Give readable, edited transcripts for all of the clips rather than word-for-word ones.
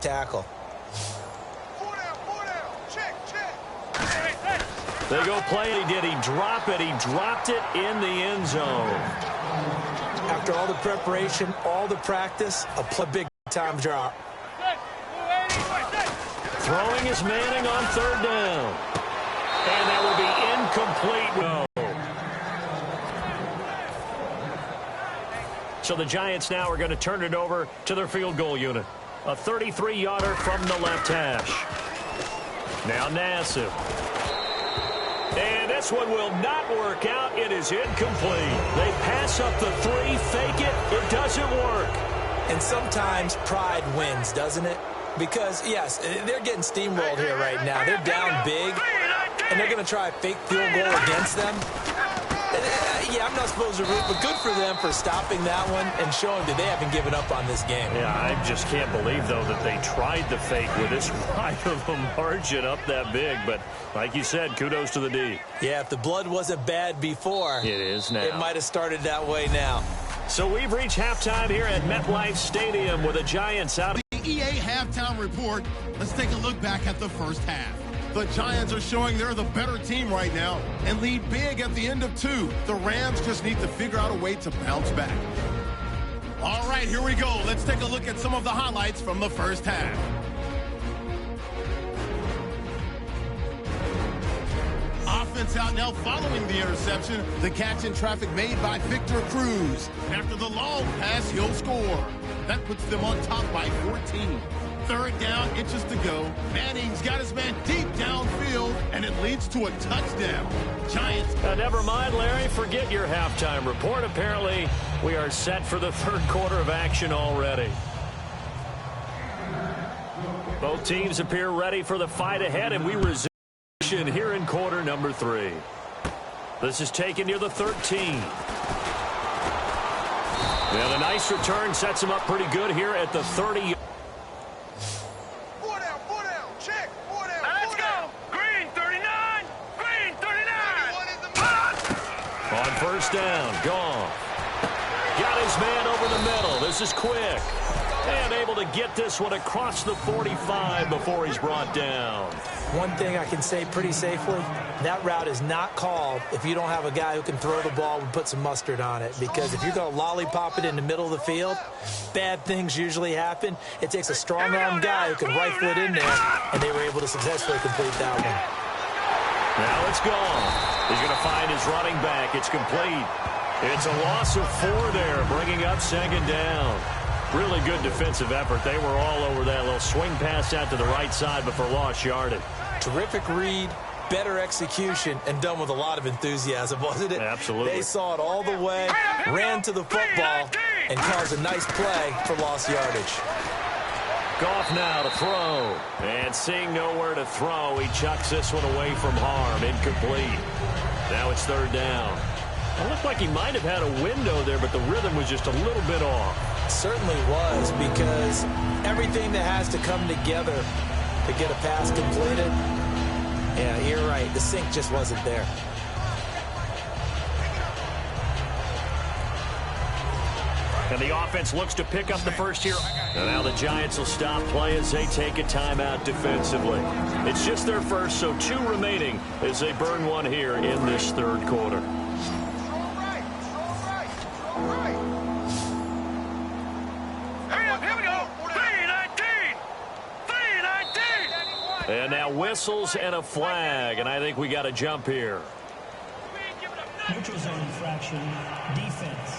tackle. They go play it. Did he drop it? He dropped it in the end zone. After all the preparation, all the practice, a big-time drop. Throwing is Manning on third down. And that will be incomplete. No. So the Giants now are going to turn it over to their field goal unit. A 33-yarder from the left hash. Now Nassib. And this one will not work out. It is incomplete. They pass up the three, fake it. It doesn't work. And sometimes pride wins, doesn't it? Because, yes, they're getting steamrolled here right now. They're down big, and they're going to try a fake field goal against them. Yeah, I'm not supposed to root, but good for them for stopping that one and showing that they haven't given up on this game. Yeah, I just can't believe, though, that they tried the fake with this wide of a margin up that big. But like you said, kudos to the D. Yeah, if the blood wasn't bad before, it is now. It might have started that way now. So we've reached halftime here at MetLife Stadium with the Giants out. The EA halftime report. Let's take a look back at the first half. The Giants are showing they're the better team right now and lead big at the end of 2. The Rams just need to figure out a way to bounce back. All right, here we go. Let's take a look at some of the highlights from the first half. Offense out now following the interception. The catch in traffic made by Victor Cruz. After the long pass, he'll score. That puts them on top by 14. Third down, inches to go. Manning's got his man deep downfield, and it leads to a touchdown. Giants. Never mind, Larry. Forget your halftime report. Apparently, we are set for the third quarter of action already. Both teams appear ready for the fight ahead, and we resume here in quarter number 3. This is taken near the 13. Now, the nice return sets him up pretty good here at the 30. On first down, gone. Got his man over the middle. This is quick. And able to get this one across the 45 before he's brought down. One thing I can say pretty safely, that route is not called if you don't have a guy who can throw the ball and put some mustard on it. Because if you're going to lollipop it in the middle of the field, bad things usually happen. It takes a strong-arm guy who can rifle it in there, and they were able to successfully complete that one. Now it's gone. He's going to find his running back. It's complete. It's a loss of 4 there, bringing up second down. Really good defensive effort. They were all over that little swing pass out to the right side before lost yardage. Terrific read, better execution, and done with a lot of enthusiasm, wasn't it? Absolutely. They saw it all the way, ran to the football, and caused a nice play for lost yardage. Goff now to throw. And seeing nowhere to throw, he chucks this one away from harm. Incomplete. Now it's third down. It looked like he might have had a window there, but the rhythm was just a little bit off. It certainly was, because everything that has to come together to get a pass completed, yeah, you're right. The sync just wasn't there. And the offense looks to pick up the first here. And now the Giants will stop play as they take a timeout defensively. It's just their first, so 2 remaining as they burn one here in this third quarter. And now whistles and a flag, and I think we got to jump here. Neutral zone infraction, defense.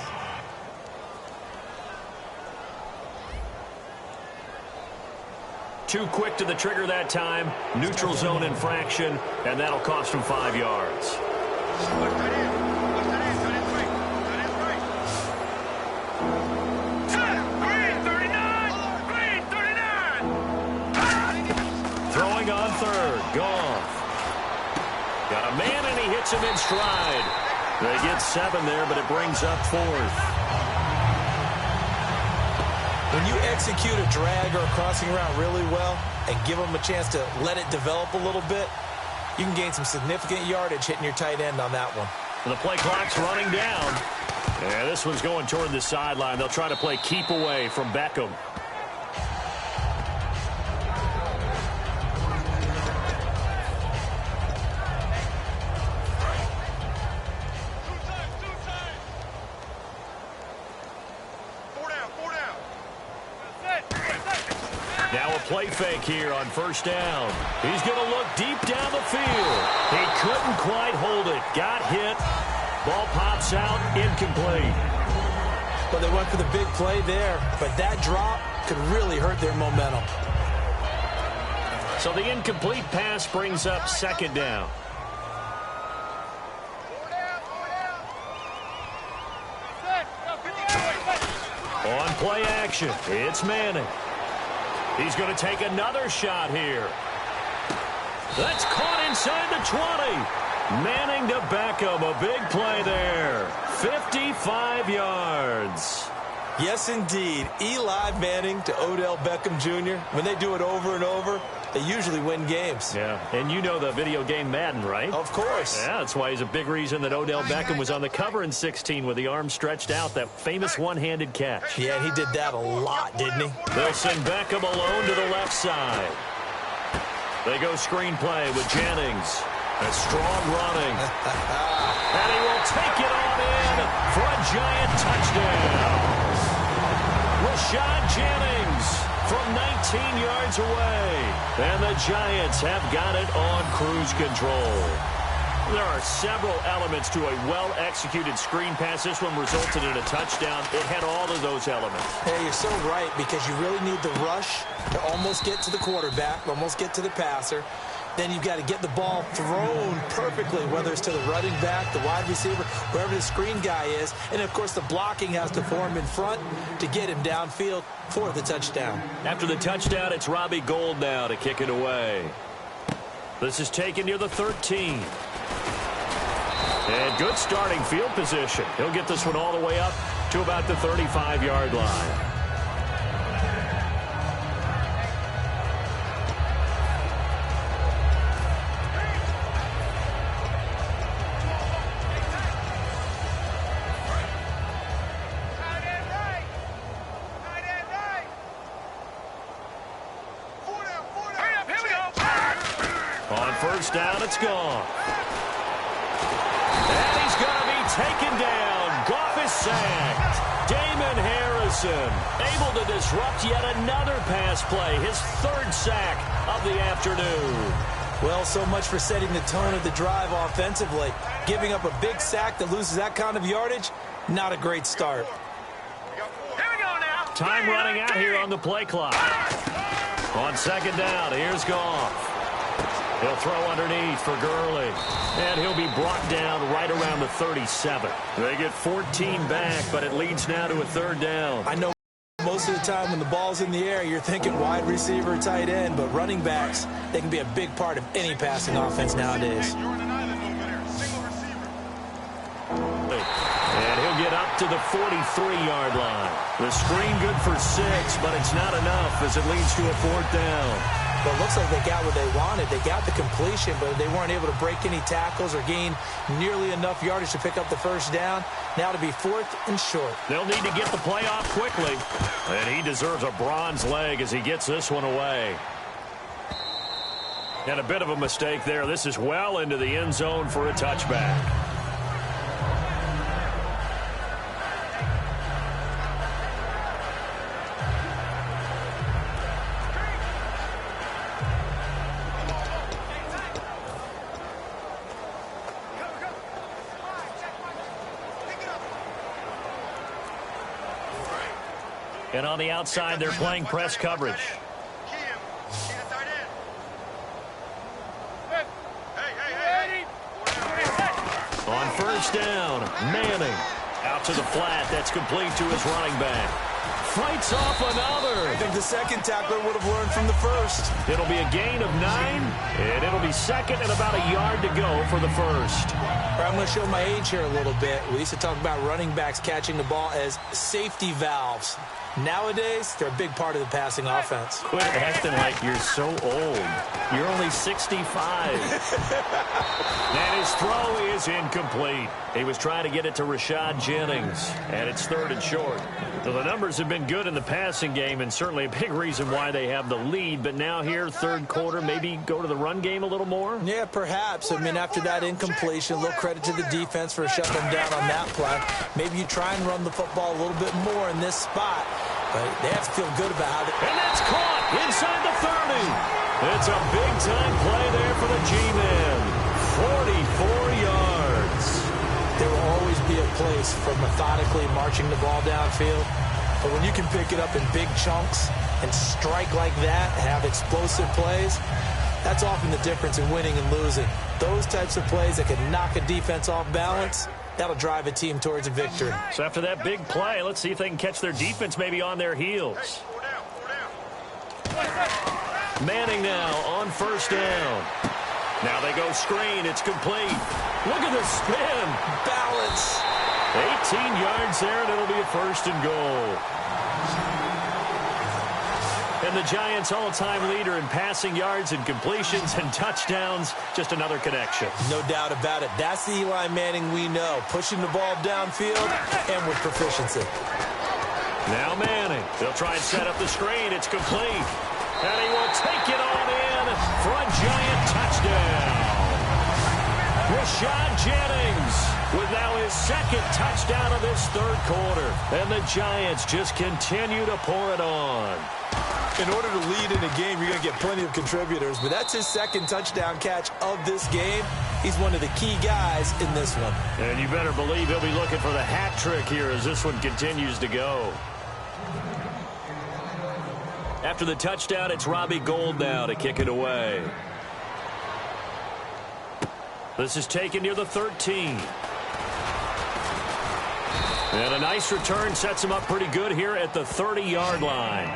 Too quick to the trigger that time. Neutral zone infraction, and that'll cost him 5 yards. Throwing on third. Goff. Got a man, and he hits him in stride. They get 7 there, but it brings up 4th. When you execute a drag or a crossing route really well and give them a chance to let it develop a little bit, you can gain some significant yardage hitting your tight end on that one. The play clock's running down. And this one's going toward the sideline. They'll try to play keep away from Beckham. Now a play fake here on first down. He's going to look deep down the field. He couldn't quite hold it. Got hit. Ball pops out, incomplete. Well, they went for the big play there, but that drop could really hurt their momentum. So the incomplete pass brings up second down. On play action, it's Manning. He's going to take another shot here. That's caught inside the 20. Manning to Beckham, a big play there. 55 yards. Yes, indeed. Eli Manning to Odell Beckham Jr. When they do it over and over, they usually win games. Yeah, and you know the video game Madden, right? Of course. Yeah, that's why he's a big reason that Odell Beckham was on the cover in 16 with the arms stretched out, that famous one-handed catch. Yeah, he did that a lot, didn't he? They'll send Beckham alone to the left side. They go screen play with Jennings. A strong running. And he will take it on in for a giant touchdown. Rashad Jennings from 19 yards away. And the Giants have got it on cruise control. There are several elements to a well-executed screen pass. This one resulted in a touchdown. It had all of those elements. Hey, you're so right, because you really need the rush to almost get to the quarterback, almost get to the passer. Then you've got to get the ball thrown perfectly, whether it's to the running back, the wide receiver, wherever the screen guy is. And, of course, the blocking has to form in front to get him downfield for the touchdown. After the touchdown, it's Robbie Gould now to kick it away. This is taken near the 13. And good starting field position. He'll get this one all the way up to about the 35-yard line. On first down, it's gone. And he's going to be taken down. Goff is sacked. Damon Harrison able to disrupt yet another pass play. His third sack of the afternoon. Well, so much for setting the tone of the drive offensively. Giving up a big sack that loses that kind of yardage, not a great start. Time running out here on the play clock. On second down, here's Goff. He'll throw underneath for Gurley. And he'll be brought down right around the 37. They get 14 back, but it leads now to a third down. I know most of the time when the ball's in the air, you're thinking wide receiver, tight end, but running backs, they can be a big part of any passing offense nowadays. And he'll get up to the 43-yard line. The screen good for 6, but it's not enough as it leads to a fourth down. But it looks like they got what they wanted. They got the completion, but they weren't able to break any tackles or gain nearly enough yardage to pick up the first down. Now to be fourth and short. They'll need to get the play off quickly. And he deserves a bronze leg as he gets this one away. And a bit of a mistake there. This is well into the end zone for a touchback. And on the outside, they're playing press coverage. On first down, Manning. Out to the flat. That's complete to his running back. Fights off another. I think the second tackler would have learned from the first. It'll be a gain of 9, and it'll be second and about a yard to go for the first. I'm going to show my age here a little bit. We used to talk about running backs catching the ball as safety valves. Nowadays, they're a big part of the passing offense. Quit acting like you're so old. You're only 65. And his throw is incomplete. He was trying to get it to Rashad Jennings, and it's third and short. So the numbers have been good in the passing game, and certainly a big reason why they have the lead. But now here, third quarter, maybe go to the run game a little more? Yeah, perhaps. I mean, after that incompletion, a little credit to the defense for shutting them down on that play. Maybe you try and run the football a little bit more in this spot. But they have to feel good about how they... And that's caught inside praise for methodically marching the ball downfield. But when you can pick it up in big chunks and strike like that, have explosive plays, that's often the difference in winning and losing. Those types of plays that can knock a defense off balance, that'll drive a team towards a victory. So after that big play, let's see if they can catch their defense maybe on their heels. Manning now on first down. Now they go screen. It's complete. Look at the spin. Balance. 18 yards there, and it'll be a first and goal. And the Giants' all-time leader in passing yards and completions and touchdowns. Just another connection. No doubt about it. That's the Eli Manning we know. Pushing the ball downfield and with proficiency. Now Manning. They'll try and set up the screen. It's complete. And he will take it on in for a Giant touchdown. Rashad Jennings with now his second touchdown of this third quarter. And the Giants just continue to pour it on. In order to lead in a game, you're going to get plenty of contributors, but that's his second touchdown catch of this game. He's one of the key guys in this one. And you better believe he'll be looking for the hat trick here as this one continues to go. After the touchdown, it's Robbie Gould now to kick it away. This is taken near the 13. And a nice return sets him up pretty good here at the 30-yard line.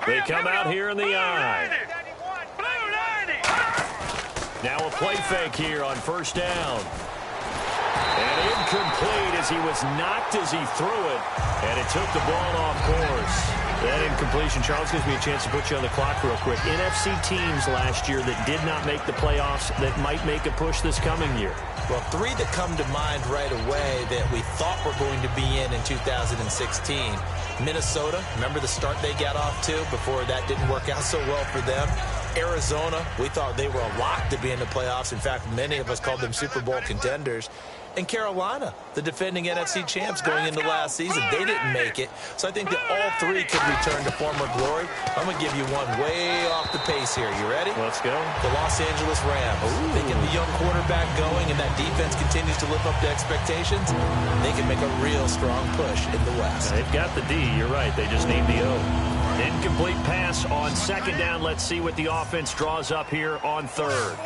They come out here in the eye. Now a play fake here on first down. And incomplete as he was knocked as he threw it. And it took the ball off course. That incompletion, Charles, gives me a chance to put you on the clock real quick. NFC teams last year that did not make the playoffs that might make a push this coming year. Well, three that come to mind right away that we thought were going to be in 2016. Minnesota, remember the start they got off to before that didn't work out so well for them. Arizona, we thought they were a lock to be in the playoffs. In fact, many of us called them Super Bowl contenders. And Carolina, the defending NFC champs going into last season, they didn't make it. So I think that all three could return to former glory. I'm going to give you one way off the pace here. You ready? Let's go. The Los Angeles Rams. Ooh. They get the young quarterback going, and that defense continues to live up to expectations. They can make a real strong push in the West. They've got the D. You're right. They just need the O. Incomplete pass on second down. Let's see what the offense draws up here on third.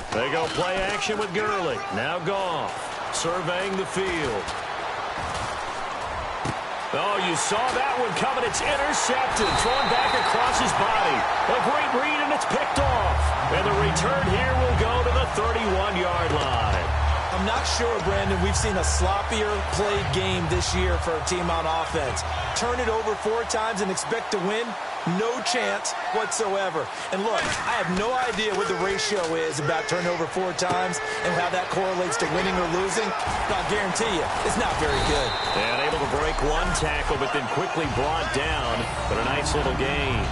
They go play action with Gurley. Now Goff surveying the field. Oh, you saw that one coming. It's intercepted. Thrown back across his body. A great read, and it's picked off. And the return here will go to the 31-yard line. I'm not sure, Brandon, we've seen a sloppier played game this year for a team on offense. Turn it over 4 times and expect to win? No chance whatsoever. And look, I have no idea what the ratio is about turnover 4 times and how that correlates to winning or losing. But I'll guarantee you, it's not very good. And able to break one tackle, but then quickly brought down. But a nice little gain.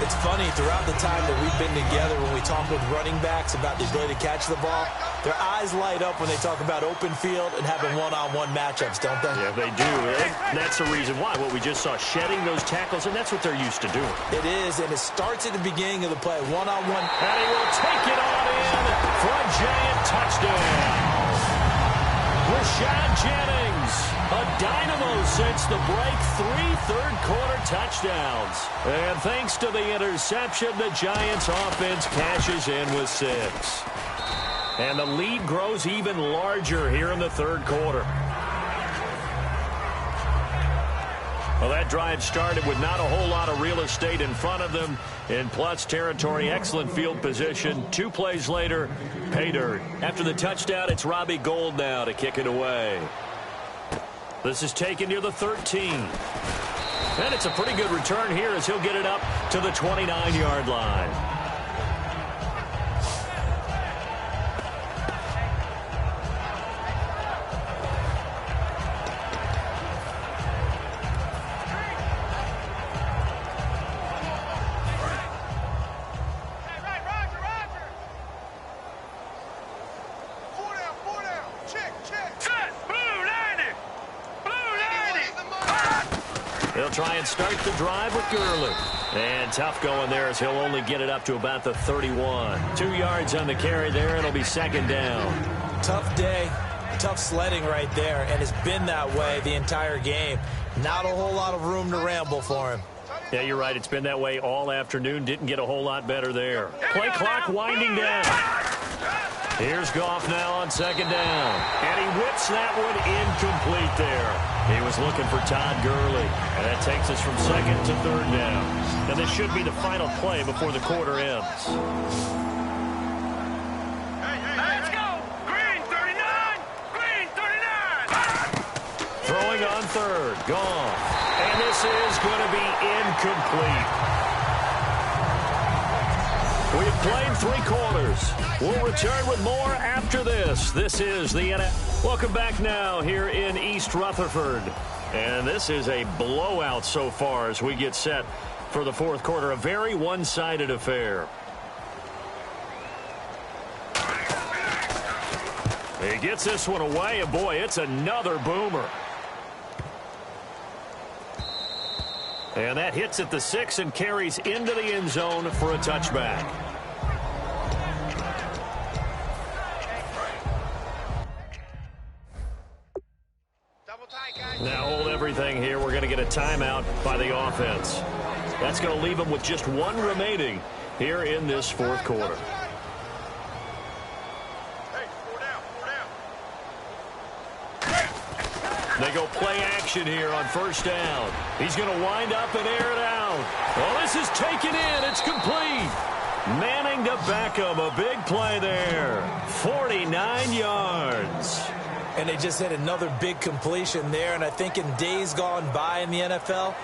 It's funny, throughout the time that we've been together, when we talk with running backs about the ability to catch the ball, their eyes light up when they talk about open field and having one-on-one matchups, don't they? Yeah, they do. And that's the reason why. What we just saw, shedding those tackles, and that's what they're used to doing. It is, and it starts at the beginning of the play, one-on-one. And he will take it on in for a Giant touchdown. Rashad Jennings, a dynamo since the break, 3 third-quarter touchdowns. And thanks to the interception, the Giants' offense cashes in with 6. And the lead grows even larger here in the third quarter. Well, that drive started with not a whole lot of real estate in front of them. In plus territory, excellent field position. 2 plays later, pay dirt. After the touchdown, it's Robbie Gould now to kick it away. This is taken near the 13. And it's a pretty good return here as he'll get it up to the 29-yard line. They'll try and start the drive with Gurley. And tough going there as he'll only get it up to about the 31. 2 yards on the carry there. It'll be second down. Tough day. Tough sledding right there, and it's been that way the entire game. Not a whole lot of room to ramble for him. Yeah, you're right. It's been that way all afternoon. Didn't get a whole lot better there. Play clock winding down. Here's Goff now on second down. And he whips that one incomplete there. He was looking for Todd Gurley. And that takes us from second to third down. And this should be the final play before the quarter ends. Let's go! Green 39! Green 39! Throwing on third. Goff. And this is going to be incomplete. We've played 3 quarters. We'll return with more after this. This is the NFL. Welcome back now here in East Rutherford. And this is a blowout so far as we get set for the fourth quarter. A very one-sided affair. He gets this one away, and boy, it's another boomer. And that hits at the 6 and carries into the end zone for a touchback. Now hold everything here. We're going to get a timeout by the offense. That's going to leave them with just 1 remaining here in this fourth quarter. They go play action here on first down. He's going to wind up and air it out. Well, this is taken in. It's complete. Manning to Beckham. A big play there. 49 yards. And they just had another big completion there. And I think in days gone by in the NFL,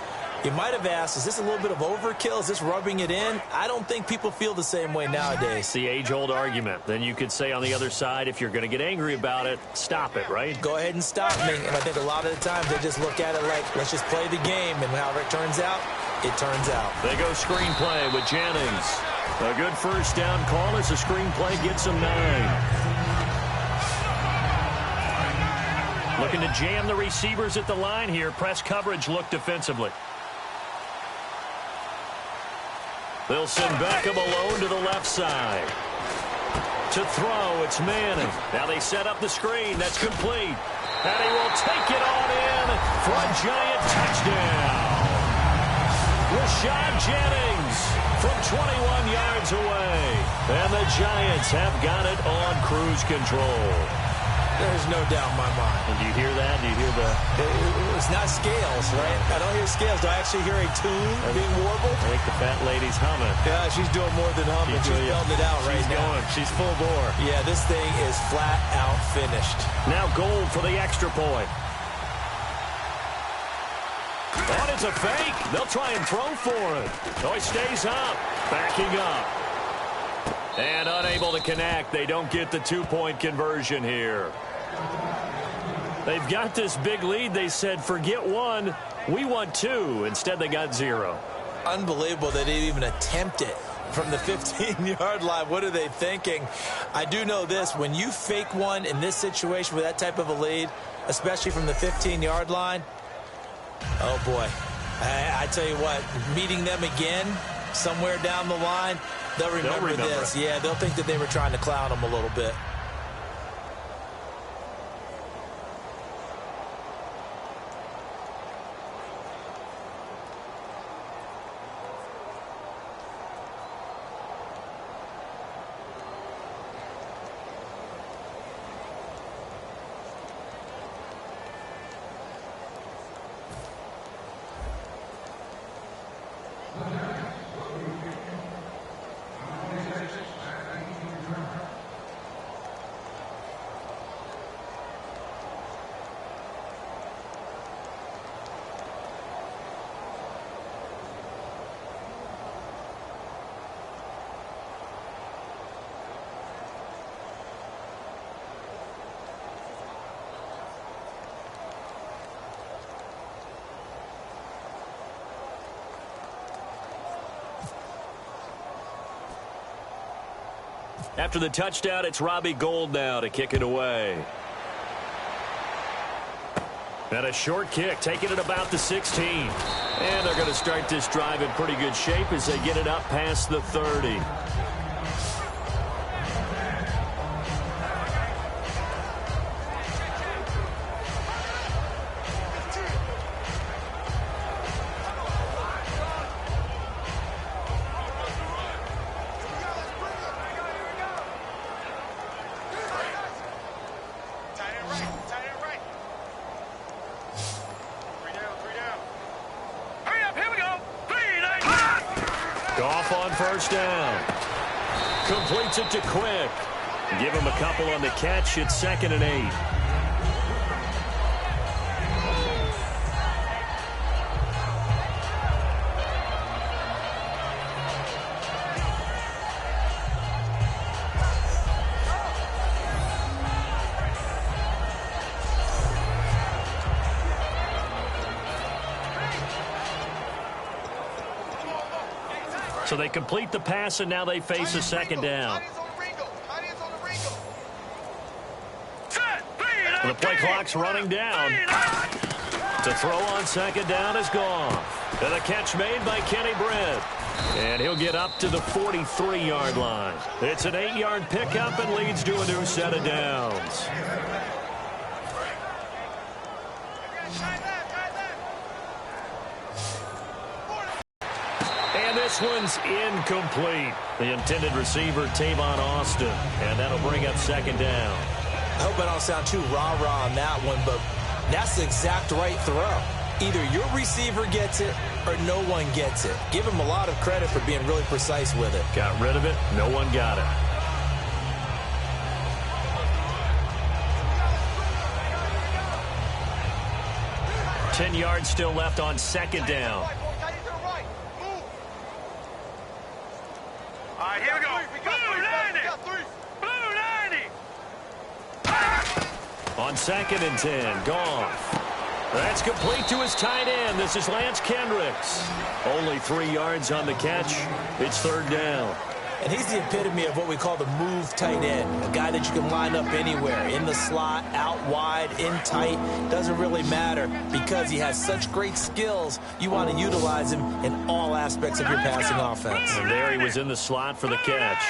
you might have asked, is this a little bit of overkill? Is this rubbing it in? I don't think people feel the same way nowadays. It's the age-old argument. Then you could say on the other side, if you're going to get angry about it, stop it, right? Go ahead and stop me. And I think a lot of the times they just look at it like, let's just play the game. And however it turns out, it turns out. They go screenplay with Jennings. A good first down call as the screenplay gets them 9. Looking to jam the receivers at the line here. Press coverage look defensively. They'll send Beckham alone to the left side. To throw, it's Manning. Now they set up the screen. That's complete. And he will take it on in for a giant touchdown. Rashad Jennings from 21 yards away. And the Giants have got it on cruise control. There's no doubt in my mind. And do you hear that? Do you hear the... It's not scales, right? I don't hear scales. Do I actually hear a tune being warbled? I think the fat lady's humming. Yeah, she's doing more than humming. She's belting it out right now. She's full bore. Yeah, this thing is flat out finished. Now goal for the extra point. And it's a fake. They'll try and throw for it. Oh, he stays up. Backing up. And unable to connect. They don't get the 2-point conversion here. They've got this big lead. They said, forget 1. We want 2. Instead, they got 0. Unbelievable they didn't even attempt it from the 15-yard line. What are they thinking? I do know this. When you fake one in this situation with that type of a lead, especially from the 15-yard line, oh, boy. I tell you what, meeting them again somewhere down the line, they'll remember this. Yeah, they'll think that they were trying to clown them a little bit. After the touchdown, it's Robbie Gould now to kick it away. And a short kick, taking it about the 16. And they're going to start this drive in pretty good shape as they get it up past the 30. First down. Completes it to Quick. Give him a couple on the catch. It's 2nd and 8. So they complete the pass, and now they face a 2nd down. The play clock's running down. To throw on 2nd down is gone. And a catch made by Kenny Britt. And he'll get up to the 43-yard line. It's an 8-yard pickup and leads to a new set of downs. This one's incomplete. The intended receiver, Tavon Austin. And that'll bring up 2nd down. I hope I don't sound too rah-rah on that one, but that's the exact right throw. Either your receiver gets it or no one gets it. Give him a lot of credit for being really precise with it. Got rid of it. No one got it. Ten yards still left on 2nd down. Here we go. Blue 90. Blue 90. On 2nd and 10, gone. That's complete to his tight end. This is Lance Kendricks. Only 3 yards on the catch. It's 3rd down. And he's the epitome of what we call the move tight end. A guy that you can line up anywhere. In the slot, out wide, in tight. Doesn't really matter because he has such great skills. You want to utilize him in all aspects of your passing offense. And there he was in the slot for the catch.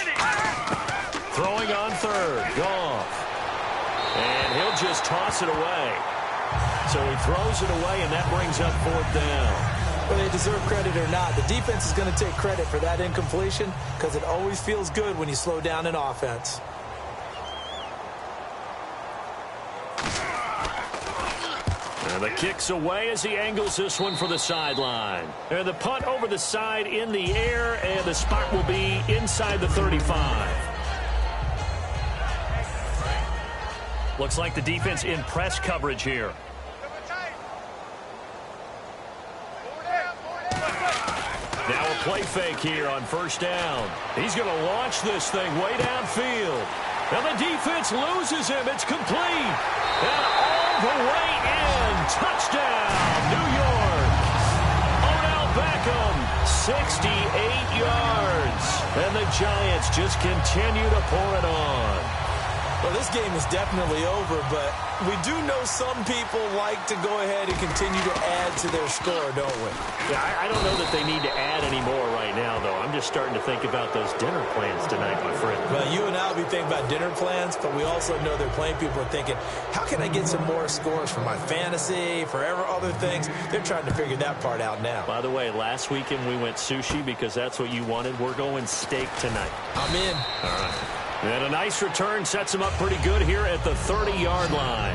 Throwing on 3rd. Goff. And he'll just toss it away. So he throws it away, and that brings up 4th down. Whether they deserve credit or not, the defense is going to take credit for that incompletion because it always feels good when you slow down an offense. And the kick's away as he angles this one for the sideline. And the punt over the side in the air, and the spot will be inside the 35. Looks like the defense in press coverage here. Now a play fake here on 1st down. He's going to launch this thing way downfield. And the defense loses him. It's complete. And all the way in. Touchdown, New York. Odell Beckham, 68 yards. And the Giants just continue to pour it on. Well, this game is definitely over, but we do know some people like to go ahead and continue to add to their score, don't we? Yeah, I don't know that they need to add any more right now, though. I'm just starting to think about those dinner plans tonight, my friend. Well, you and I will be thinking about dinner plans, but we also know they're playing people are thinking, how can I get some more scores for my fantasy, for other things? They're trying to figure that part out now. By the way, last weekend we went sushi because that's what you wanted. We're going steak tonight. I'm in. All right. And a nice return sets him up pretty good here at the 30-yard line.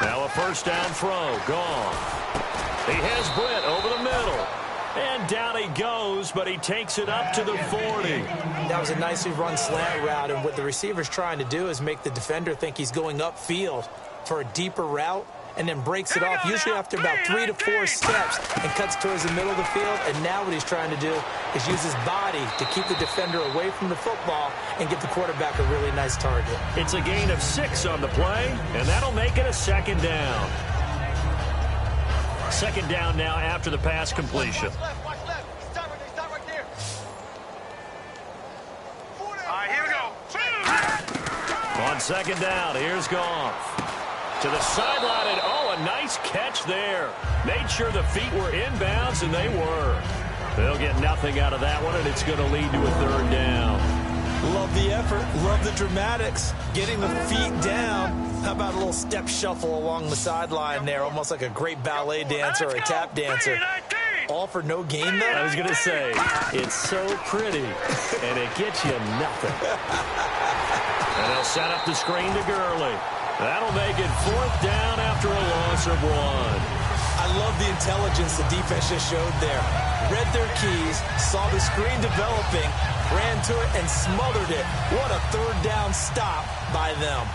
Now a 1st down throw. Gone. He has Britt over the middle. And down he goes, but he takes it up to the 40. That was a nicely run slant route, and what the receiver's trying to do is make the defender think he's going upfield for a deeper route, and then breaks it off, usually after about 3 to 4 steps, and cuts towards the middle of the field. And now what he's trying to do is use his body to keep the defender away from the football and get the quarterback a really nice target. It's a gain of 6 on the play, and that'll make it a 2nd down. Second down now after the pass completion. Watch left. Stop right there. All right, here we go. On second down, here's Goff. To the sideline, and a nice catch there. Made sure the feet were inbounds, and they were. They'll get nothing out of that one, and it's going to lead to a third down. Love the effort. Love the dramatics. Getting the feet down. How about a little step shuffle along the sideline there, almost like a great ballet dancer or a tap dancer. All for no gain, though? I was going to say, it's so pretty, and it gets you nothing. And they'll set up the screen to Gurley. That'll make it fourth down after a loss of 1. I love the intelligence the defense just showed there. Read their keys, saw the screen developing, ran to it, and smothered it. What a third down stop by them.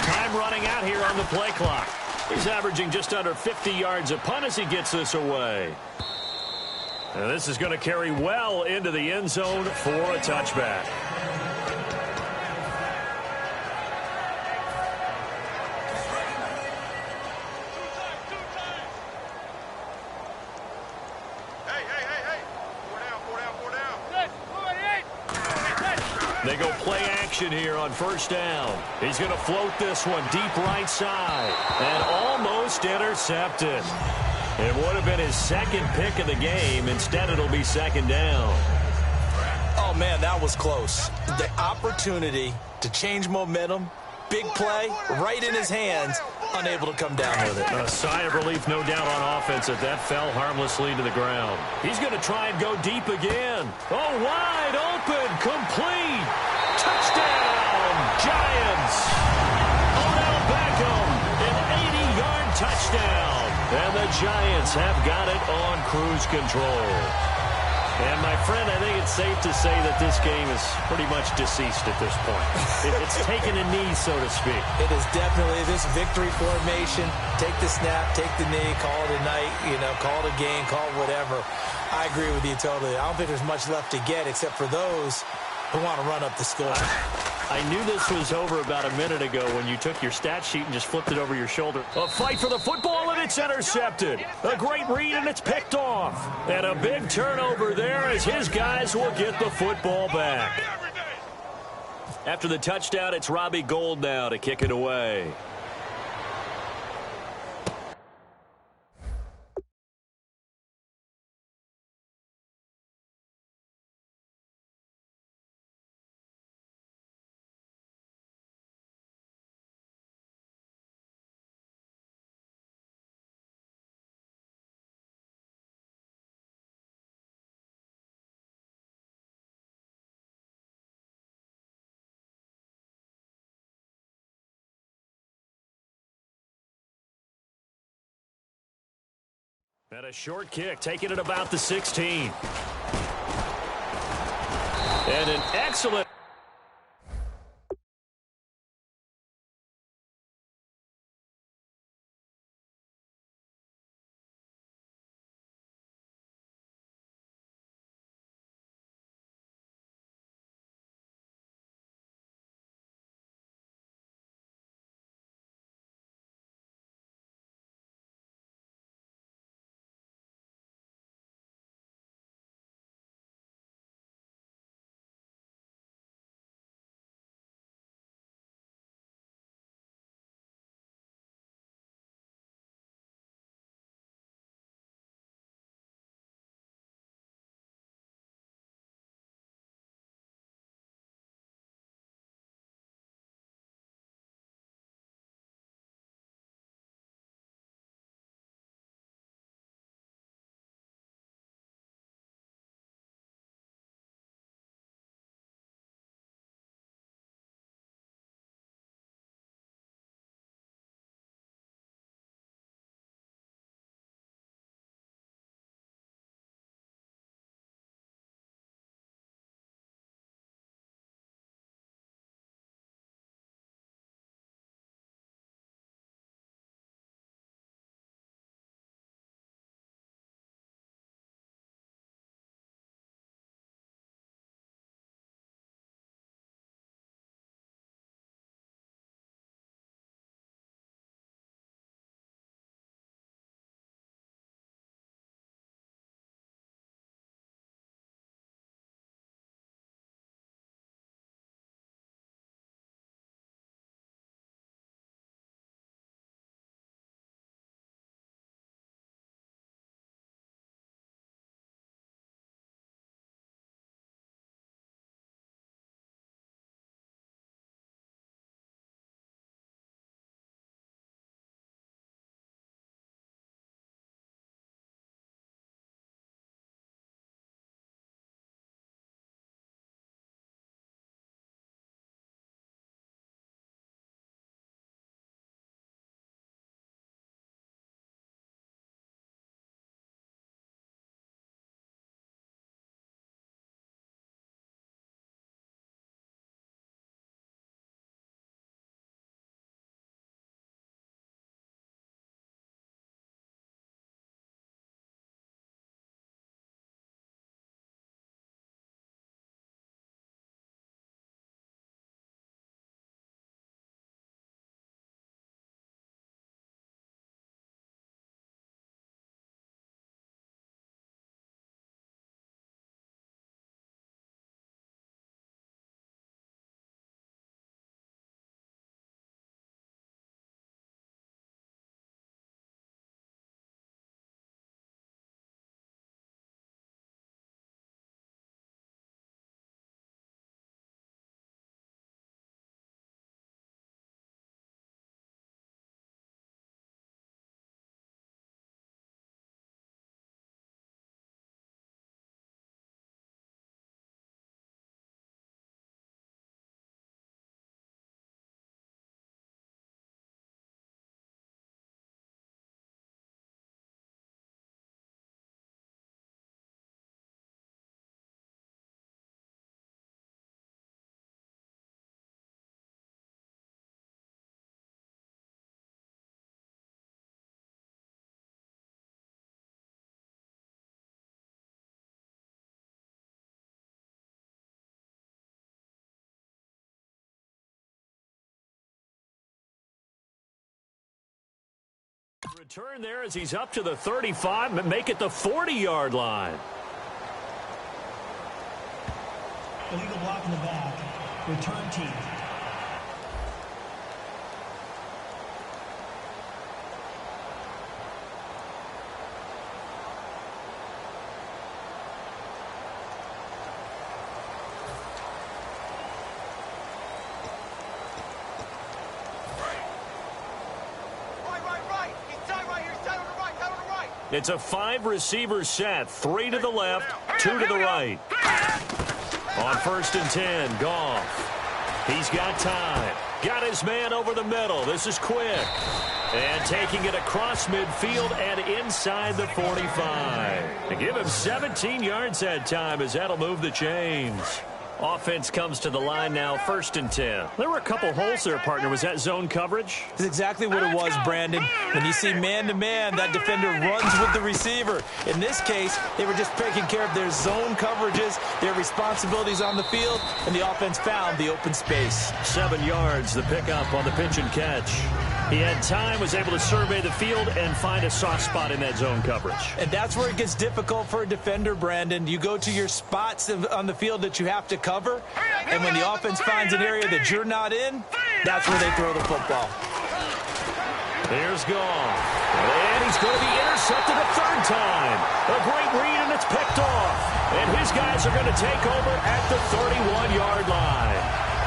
Time running out here on the play clock. He's averaging just under 50 yards a punt as he gets this away. And this is going to carry well into the end zone for a touchback. They go play action here on first down. He's going to float this one deep right side and almost intercepted. It would have been his second pick of the game. Instead, it'll be second down. Oh, man, that was close. The opportunity to change momentum, big play, right in his hands, unable to come down with it. A sigh of relief, no doubt, on offense that fell harmlessly to the ground. He's going to try and go deep again. Oh, wide open, complete. Touchdown, Giants. Odell Beckham, an 80-yard touchdown. And the Giants have got it on cruise control. And, my friend, I think it's safe to say that this game is pretty much deceased at this point. It's taken a knee, so to speak. It is definitely this victory formation. Take the snap, take the knee, call it a night, call it a game, call it whatever. I agree with you totally. I don't think there's much left to get except for those who want to run up the score. I knew this was over about a minute ago when you took your stat sheet and just flipped it over your shoulder. A fight for the football, and it's intercepted. A great read, and it's picked off. And a big turnover there as his guys will get the football back. After the touchdown, it's Robbie Gould now to kick it away. And a short kick, taking it about the 16. And an excellent Return there as he's up to the 35, but make it the 40-yard line. Illegal block in the back. Return team. It's a 5-receiver set, 3 to the left, 2 to the right. On 1st and 10, Goff. He's got time. Got his man over the middle. This is quick. And taking it across midfield and inside the 45. To give him 17 yards that time as that'll move the chains. Offense comes to the line now, 1st and 10. There were a couple holes there, partner. Was that zone coverage? That's exactly what it was, Brandon. When you see man-to-man, that defender runs with the receiver. In this case, they were just taking care of their zone coverages, their responsibilities on the field, and the offense found the open space. 7 yards, the pickup on the pitch and catch. He had time, was able to survey the field and find a soft spot in that zone coverage. And that's where it gets difficult for a defender, Brandon. You go to your spots on the field that you have to cover, and when the offense finds an area that you're not in, that's where they throw the football. Here's Goff. And he's going to be intercepted a 3rd time. A great read, and it's picked off. And his guys are going to take over at the 31-yard line.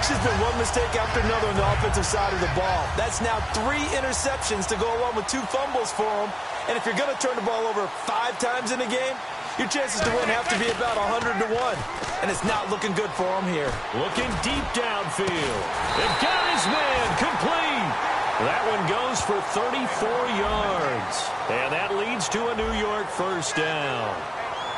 It's just been one mistake after another on the offensive side of the ball. That's now 3 interceptions to go along with 2 fumbles for him. And if you're going to turn the ball over 5 times in a game, your chances to win have to be about 100 to 1. And it's not looking good for him here. Looking deep downfield. They've got his man complete. That one goes for 34 yards. And that leads to a New York 1st down.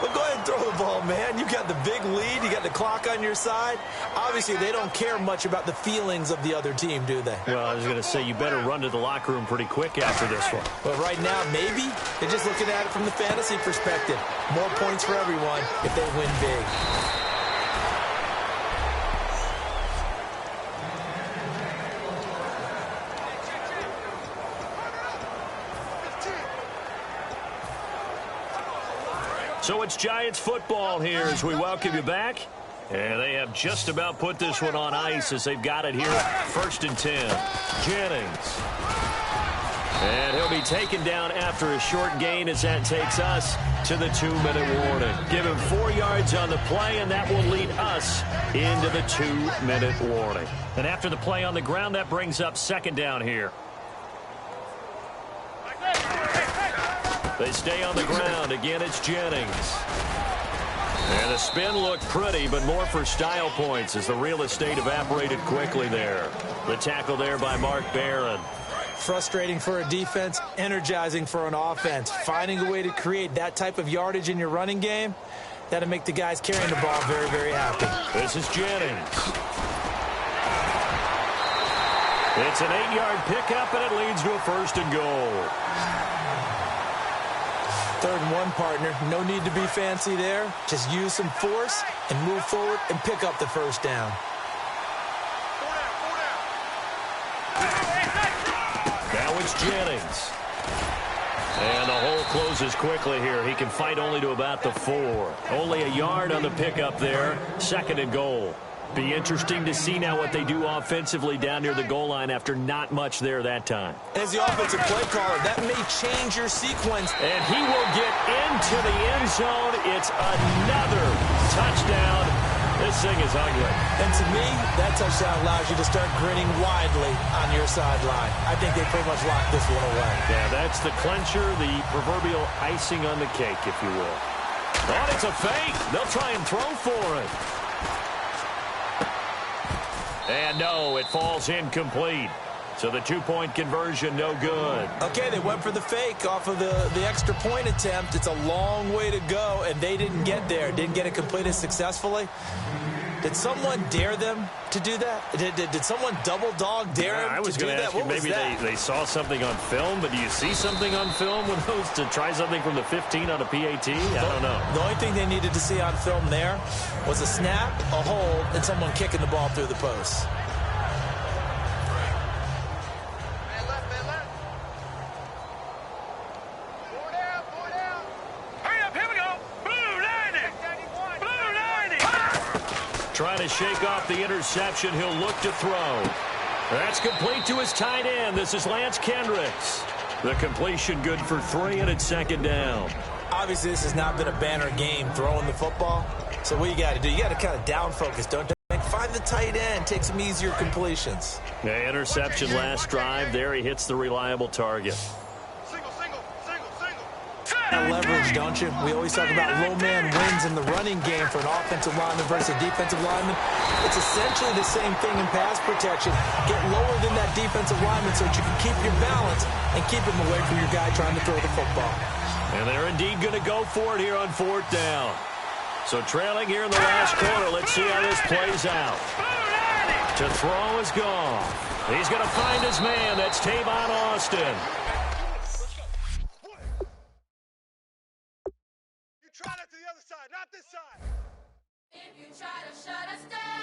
Well, go ahead and throw the ball, man. You got the big lead. You got the clock on your side. Obviously, they don't care much about the feelings of the other team, do they? Well, I was going to say, you better run to the locker room pretty quick after this one. But right now, maybe they're just looking at it from the fantasy perspective. More points for everyone if they win big. So it's Giants football here as we welcome you back. And they have just about put this one on ice as they've got it here. 1st and 10. Jennings. And he'll be taken down after a short gain as that takes us to the 2-minute warning. Give him 4 yards on the play, and that will lead us into the 2-minute warning. And after the play on the ground, that brings up 2nd down here. They stay on the ground. Again, it's Jennings. And the spin looked pretty, but more for style points as the real estate evaporated quickly there. The tackle there by Mark Barron. Frustrating for a defense, energizing for an offense. Finding a way to create that type of yardage in your running game, that'll make the guys carrying the ball very, very happy. This is Jennings. It's an 8-yard pickup, and it leads to a 1st and goal. 3rd and 1, partner. No need to be fancy there. Just use some force and move forward and pick up the 1st down. Now it's Jennings. And the hole closes quickly here. He can fight only to about the 4. Only a yard on the pickup there. 2nd and goal. Be interesting to see now what they do offensively down near the goal line after not much there that time. As the offensive play caller, that may change your sequence. And he will get into the end zone. It's another touchdown. This thing is ugly. And to me, that touchdown allows you to start grinning widely on your sideline. I think they pretty much locked this one away. Yeah, that's the clincher, the proverbial icing on the cake, if you will. Oh, it's a fake. They'll try and throw for it. And no, it falls incomplete. So the 2-point conversion, no good. Okay, they went for the fake off of the extra point attempt. It's a long way to go, and they didn't get there. Didn't get it completed successfully. Did someone dare them to do that? Did someone double dog dare them to do that? I was going to ask you, maybe they saw something on film, but do you see something on film with those to try something from the 15 on a PAT? I don't know. The only thing they needed to see on film there was a snap, a hold, and someone kicking the ball through the post. Trying to shake off the interception. He'll look to throw. That's complete to his tight end. This is Lance Kendricks. The completion good for 3, and it's second down. Obviously, this has not been a banner game throwing the football. So what you got to do, you got to kind of down focus, don't you? Find the tight end, take some easier completions. Yeah, interception last drive. There he hits the reliable target. Leverage, don't you? We always talk about low man wins in the running game for an offensive lineman versus a defensive lineman. It's essentially the same thing in pass protection. Get lower than that defensive lineman so that you can keep your balance and keep him away from your guy trying to throw the football. And they're indeed going to go for it here on 4th down. So trailing here in the last quarter, let's see how this plays out. To throw is gone. He's going to find his man. That's Tavon Austin. You try that to the other side, not this side. If you try to shut us down.